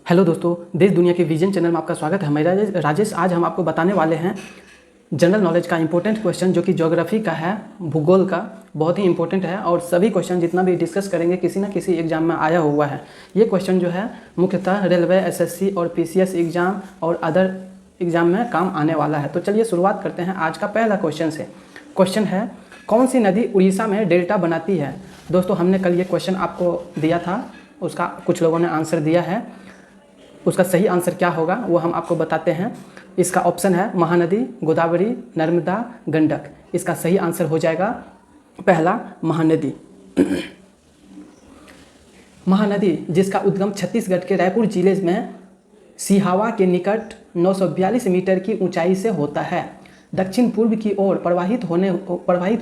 Hello दोस्तों, देश दुनिया के विजन चैनल में आपका स्वागत है। मैं राजेश। आज हम आपको बताने वाले हैं जनरल नॉलेज का इंपॉर्टेंट क्वेश्चन जो कि ज्योग्राफी का है, भूगोल का। बहुत ही इंपॉर्टेंट है और सभी क्वेश्चन जितना भी डिस्कस करेंगे किसी न किसी एग्जाम में आया हुआ है। ये क्वेश्चन जो है मुख्यतः रेलवे, एसएससी और पीसीएस एग्जाम और अदर एग्जाम में काम आने वाला है। तो चलिए शुरुआत करते हैं आज का पहला क्वेश्चन से। क्वेश्चन है, कौन सी नदी उड़ीसा में डेल्टा बनाती है? दोस्तों, हमने कल ये क्वेश्चन आपको दिया था, उसका कुछ लोगों ने आंसर दिया है। उसका सही आंसर क्या होगा वो हम आपको बताते हैं। इसका ऑप्शन है महानदी, गोदावरी, नर्मदा, गंडक। इसका सही आंसर हो जाएगा पहला, महानदी। महानदी जिसका उद्गम छत्तीसगढ़ के रायपुर जिले में सिहावा के निकट 942 मीटर की ऊंचाई से होता है। दक्षिण पूर्व की ओर प्रवाहित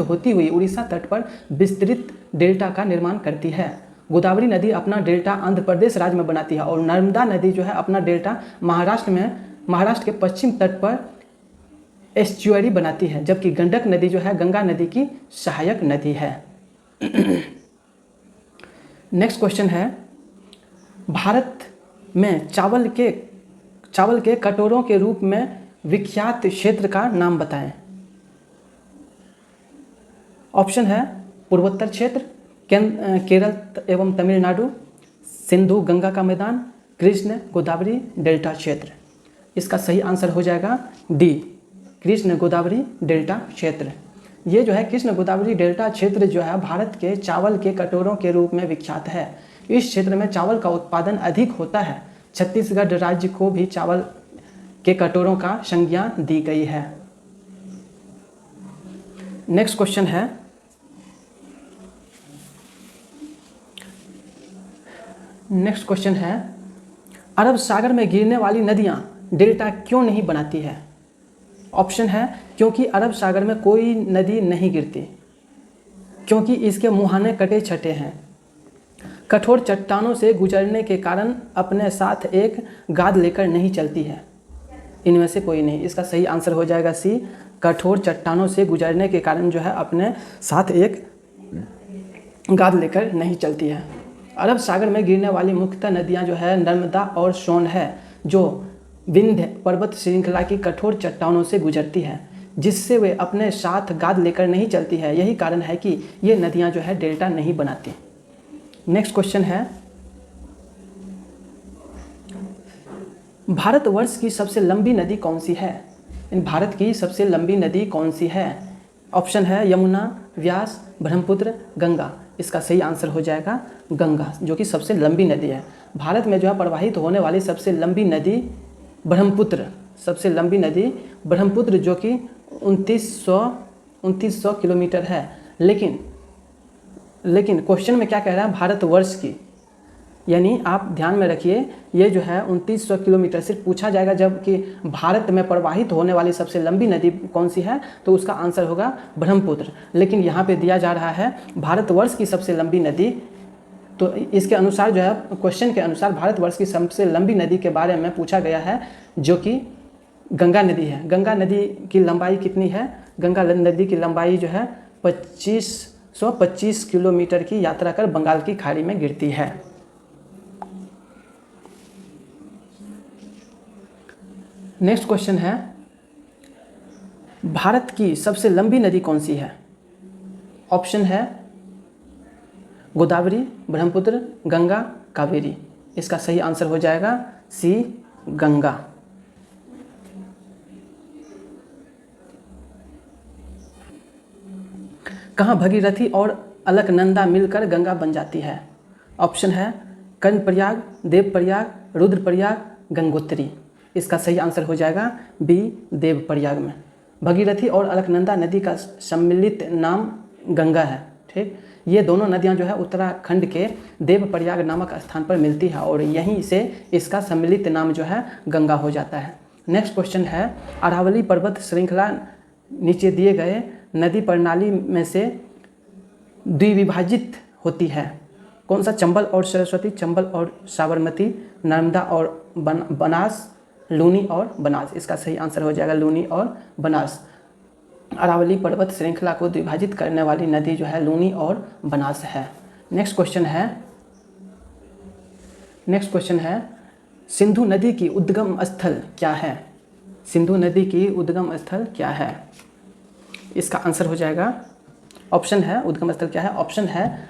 होती हुई उड़ीसा तट पर विस्तृत डेल्टा का निर्माण करती है। गोदावरी नदी अपना डेल्टा आंध्र प्रदेश राज्य में बनाती है और नर्मदा नदी जो है अपना डेल्टा महाराष्ट्र के पश्चिम तट पर एस्चुअरी बनाती है, जबकि गंडक नदी जो है गंगा नदी की सहायक नदी है। नेक्स्ट क्वेश्चन है, भारत में चावल के कटोरों के रूप में विख्यात क्षेत्र का नाम बताएं। ऑप्शन है पूर्वोत्तर क्षेत्र, केरल एवं तमिलनाडु, सिंधु गंगा का मैदान, कृष्ण गोदावरी डेल्टा क्षेत्र। इसका सही आंसर हो जाएगा डी, कृष्ण गोदावरी डेल्टा क्षेत्र। ये जो है कृष्ण गोदावरी डेल्टा क्षेत्र जो है भारत के चावल के कटोरों के रूप में विख्यात है। इस क्षेत्र में चावल का उत्पादन अधिक होता है। छत्तीसगढ़ राज्य को भी चावल के कटोरों का संज्ञा दी गई है। नेक्स्ट क्वेश्चन है, अरब सागर में गिरने वाली नदियां डेल्टा क्यों नहीं बनाती है? ऑप्शन है क्योंकि अरब सागर में कोई नदी नहीं गिरती, क्योंकि इसके मुहाने कटे छटे हैं, कठोर चट्टानों से गुजरने के कारण अपने साथ एक गाद लेकर नहीं चलती है। इनमें से कोई नहीं। इसका सही आंसर हो जाएगा सी, कठोर चट्टानों से गुजरने के कारण जो है अपने साथ एक गाद लेकर नहीं चलती है। अरब सागर में गिरने वाली मुख्यतः नदियां जो है नर्मदा और सोन है, जो विंध्य पर्वत श्रृंखला की कठोर चट्टानों से गुजरती है, जिससे वे अपने साथ गाद लेकर नहीं चलती है। यही कारण है कि ये नदियां जो है डेल्टा नहीं बनाती। नेक्स्ट क्वेश्चन है, भारतवर्ष की सबसे लंबी नदी कौन सी है? भारत की सबसे लंबी नदी कौन सी है? ऑप्शन है यमुना, व्यास, ब्रह्मपुत्र, गंगा। इसका सही आंसर हो जाएगा गंगा, जो कि सबसे लंबी नदी है। भारत में जो है प्रवाहित होने वाली सबसे लंबी नदी ब्रह्मपुत्र, जो कि 2900 किलोमीटर है। लेकिन क्वेश्चन में क्या कह रहा है? भारतवर्ष की, यानी आप ध्यान में रखिए, ये जो है 2900 किलोमीटर सिर्फ पूछा जाएगा जबकि भारत में प्रवाहित होने वाली सबसे लंबी नदी कौन सी है, तो उसका आंसर होगा ब्रह्मपुत्र। लेकिन यहाँ पे दिया जा रहा है भारतवर्ष की सबसे लंबी नदी, तो इसके अनुसार जो है क्वेश्चन के अनुसार भारतवर्ष की सबसे लंबी नदी के बारे में पूछा गया है, जो कि गंगा नदी है। गंगा नदी की लंबाई कितनी है? गंगा नदी की लंबाई जो है 2525 किलोमीटर की यात्रा कर बंगाल की खाड़ी में गिरती है। नेक्स्ट क्वेश्चन है, भारत की सबसे लंबी नदी कौन सी है? ऑप्शन है गोदावरी, ब्रह्मपुत्र, गंगा, कावेरी। इसका सही आंसर हो जाएगा सी, गंगा। कहाँ भगीरथी और अलकनंदा मिलकर गंगा बन जाती है? ऑप्शन है कर्णप्रयाग, देवप्रयाग, रुद्रप्रयाग, गंगोत्री। इसका सही आंसर हो जाएगा बी, देवप्रयाग में। भगीरथी और अलकनंदा नदी का सम्मिलित नाम गंगा है। ठीक, ये दोनों नदियां जो है उत्तराखंड के देवप्रयाग नामक स्थान पर मिलती है और यहीं से इसका सम्मिलित नाम जो है गंगा हो जाता है। नेक्स्ट क्वेश्चन है, अरावली पर्वत श्रृंखला नीचे दिए गए नदी प्रणाली में से द्विविभाजित होती है। कौन सा? चंबल और सरस्वती, चंबल और साबरमती, नर्मदा और बनास, लूनी और बनास। इसका सही आंसर हो जाएगा लूनी और बनास। अरावली पर्वत श्रृंखला को विभाजित करने वाली नदी जो है लूनी और बनास है। नेक्स्ट क्वेश्चन है, सिंधु नदी की उद्गम स्थल क्या है? सिंधु नदी की उद्गम स्थल क्या है? इसका आंसर हो जाएगा, ऑप्शन है, उद्गम स्थल क्या है? ऑप्शन है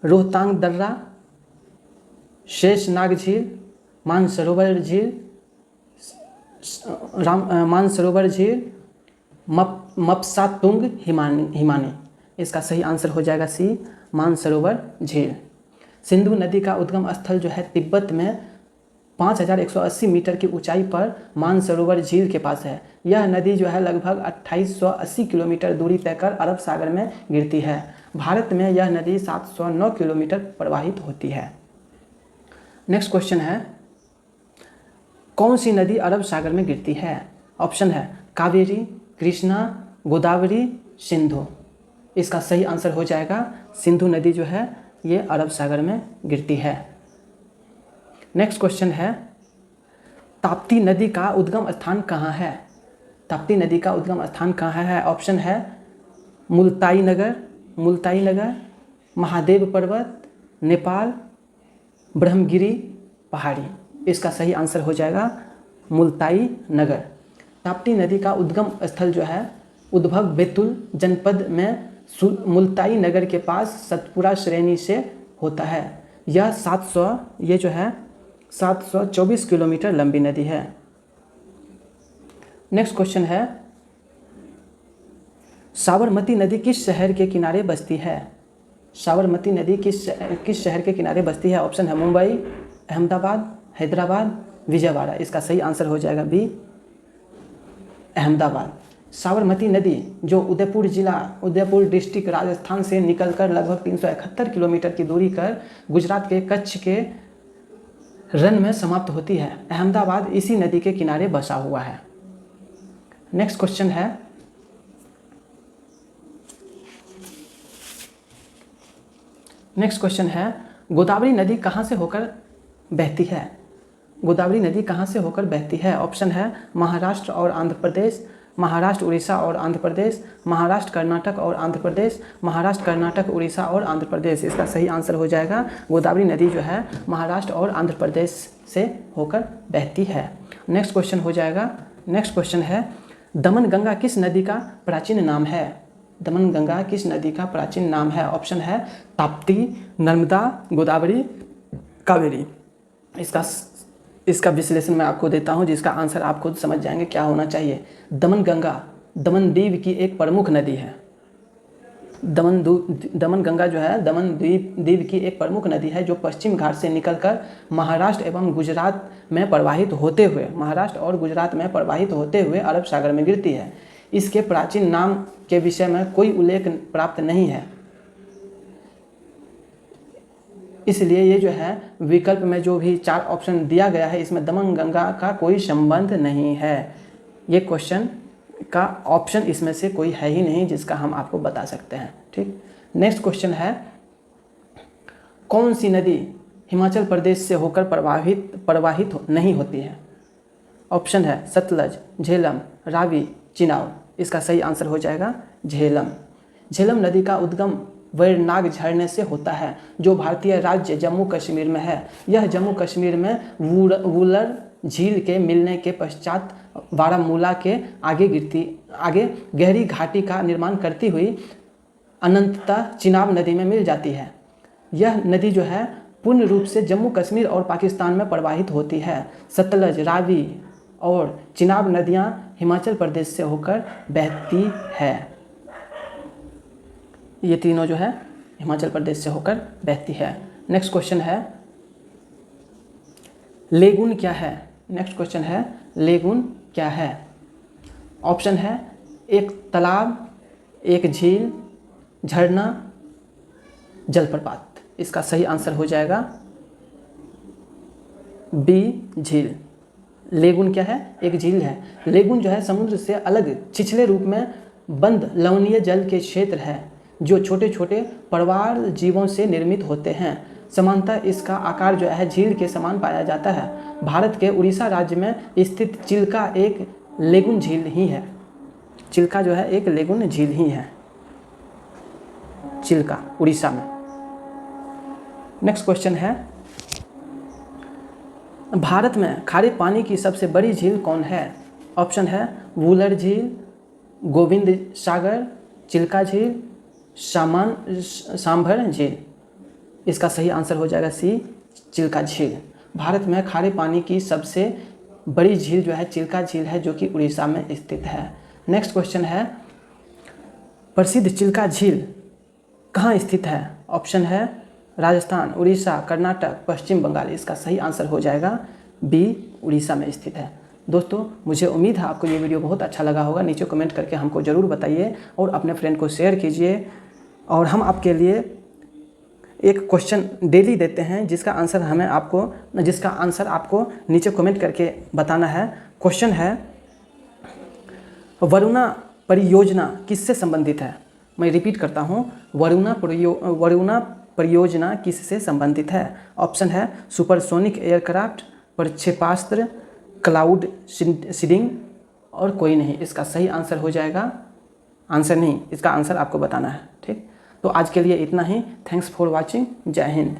रोहतांग दर्रा, शेषनाग झील, मानसरोवर झील, मानसरोवर झील, मपसातुंग हिमानी। इसका सही आंसर हो जाएगा सी, मानसरोवर झील। सिंधु नदी का उद्गम स्थल जो है तिब्बत में 5180 मीटर की ऊंचाई पर मानसरोवर झील के पास है। यह नदी जो है लगभग 2880 किलोमीटर दूरी तय कर अरब सागर में गिरती है। भारत में यह नदी 709 किलोमीटर प्रवाहित होती है। नेक्स्ट क्वेश्चन है, कौन सी नदी अरब सागर में गिरती है? ऑप्शन है कावेरी, कृष्णा, गोदावरी, सिंधु। इसका सही आंसर हो जाएगा सिंधु नदी जो है ये अरब सागर में गिरती है। नेक्स्ट क्वेश्चन है, ताप्ती नदी का उद्गम स्थान कहाँ है? ताप्ती नदी का उद्गम स्थान कहाँ है? ऑप्शन है मुल्ताई नगर, महादेव पर्वत, नेपाल, ब्रह्मगिरी पहाड़ी। इसका सही आंसर हो जाएगा मुल्ताई नगर। ताप्ती नदी का उद्गम स्थल जो है उद्भव बैतूल जनपद में मुल्ताई नगर के पास सतपुरा श्रेणी से होता है। यह 724 किलोमीटर लंबी नदी है। नेक्स्ट क्वेश्चन है, साबरमती नदी किस शहर के किनारे बसती है? साबरमती नदी किस शहर के किनारे बसती है? ऑप्शन है मुंबई, अहमदाबाद, हैदराबाद, विजयवाड़ा। इसका सही आंसर हो जाएगा बी, अहमदाबाद। साबरमती नदी जो उदयपुर डिस्ट्रिक्ट राजस्थान से निकलकर लगभग 371 किलोमीटर की दूरी कर गुजरात के कच्छ के रन में समाप्त होती है। अहमदाबाद इसी नदी के किनारे बसा हुआ है। नेक्स्ट क्वेश्चन है, गोदावरी नदी कहाँ से होकर बहती है? गोदावरी नदी कहाँ से होकर बहती है? ऑप्शन है महाराष्ट्र और आंध्र प्रदेश, महाराष्ट्र, उड़ीसा और आंध्र प्रदेश, महाराष्ट्र, कर्नाटक और आंध्र प्रदेश, महाराष्ट्र, कर्नाटक, उड़ीसा और आंध्र प्रदेश। इसका सही आंसर हो जाएगा गोदावरी नदी जो है महाराष्ट्र और आंध्र प्रदेश से होकर बहती है। नेक्स्ट क्वेश्चन है, दमन गंगा किस नदी का प्राचीन नाम है? दमन गंगा किस नदी का प्राचीन नाम है? ऑप्शन है ताप्ती, नर्मदा, गोदावरी, कावेरी। इसका विश्लेषण मैं आपको देता हूं, जिसका आंसर आप खुद समझ जाएंगे क्या होना चाहिए। दमन गंगा दमन द्वीप की एक प्रमुख नदी है। दमन गंगा जो है दमन द्वीप की एक प्रमुख नदी है जो पश्चिम घाट से निकलकर महाराष्ट्र एवं गुजरात में प्रवाहित होते हुए अरब सागर में गिरती है। इसके प्राचीन नाम के विषय में कोई उल्लेख प्राप्त नहीं है, इसलिए ये जो है विकल्प में जो भी 4 ऑप्शन दिया गया है इसमें दमन गंगा का कोई संबंध नहीं है। ये क्वेश्चन का ऑप्शन इसमें से कोई है ही नहीं जिसका हम आपको बता सकते हैं। ठीक, नेक्स्ट क्वेश्चन है, कौन सी नदी हिमाचल प्रदेश से होकर प्रवाहित नहीं होती है? ऑप्शन है सतलज, झेलम, रावी, चिनाब। इसका सही आंसर हो जाएगा झेलम। झेलम नदी का उद्गम वैरनाग झरने से होता है जो भारतीय राज्य जम्मू कश्मीर में है। यह जम्मू कश्मीर में वुलर झील के मिलने के पश्चात बारामूला के आगे गहरी घाटी का निर्माण करती हुई अनंततः चिनाब नदी में मिल जाती है। यह नदी जो है पूर्ण रूप से जम्मू कश्मीर और पाकिस्तान में प्रवाहित होती है। सतलज, रावी और चिनाब नदियां हिमाचल प्रदेश से होकर बहती है। ये तीनों जो है हिमाचल प्रदेश से होकर बहती है। नेक्स्ट क्वेश्चन है, लेगुन क्या है? नेक्स्ट क्वेश्चन है, लेगुन क्या है? ऑप्शन है एक तालाब, एक झील, झरना, जलप्रपात। इसका सही आंसर हो जाएगा बी, झील। लेगुन क्या है? एक झील है। लेगुन जो है समुद्र से अलग छिछले रूप में बंद लवणीय जल के क्षेत्र है जो छोटे छोटे प्रवाल जीवों से निर्मित होते हैं। सामान्यतः इसका आकार जो है झील के समान पाया जाता है। भारत के उड़ीसा राज्य में स्थित चिल्का एक लेगुन झील ही है। चिल्का जो है एक लेगुन झील ही है, चिल्का उड़ीसा में। नेक्स्ट क्वेश्चन है, भारत में खारे पानी की सबसे बड़ी झील कौन है? ऑप्शन है वुलर झील, गोविंद सागर, चिल्का झील, सांभर झील। इसका सही आंसर हो जाएगा सी, चिल्का झील। भारत में खारे पानी की सबसे बड़ी झील जो है चिल्का झील है, जो कि उड़ीसा में स्थित है। नेक्स्ट क्वेश्चन है, प्रसिद्ध चिल्का झील कहाँ स्थित है? ऑप्शन है राजस्थान, उड़ीसा, कर्नाटक, पश्चिम बंगाल। इसका सही आंसर हो जाएगा बी, उड़ीसा में स्थित है। दोस्तों, मुझे उम्मीद है आपको ये वीडियो बहुत अच्छा लगा होगा। नीचे कमेंट करके हमको ज़रूर बताइए और अपने फ्रेंड को शेयर कीजिए। और हम आपके लिए एक क्वेश्चन डेली देते हैं जिसका आंसर आपको नीचे कमेंट करके बताना है। क्वेश्चन है, वरुणा परियोजना किससे संबंधित है? मैं रिपीट करता हूँ, वरुणा परियोजना किससे संबंधित है? ऑप्शन है सुपरसोनिक एयरक्राफ्ट, प्रक्षेपास्त्र, क्लाउड सीडिंग और कोई नहीं। इसका सही आंसर हो जाएगा, आंसर नहीं, इसका आंसर आपको बताना है। ठीक, तो आज के लिए इतना ही। Thanks for watching. जय हिंद।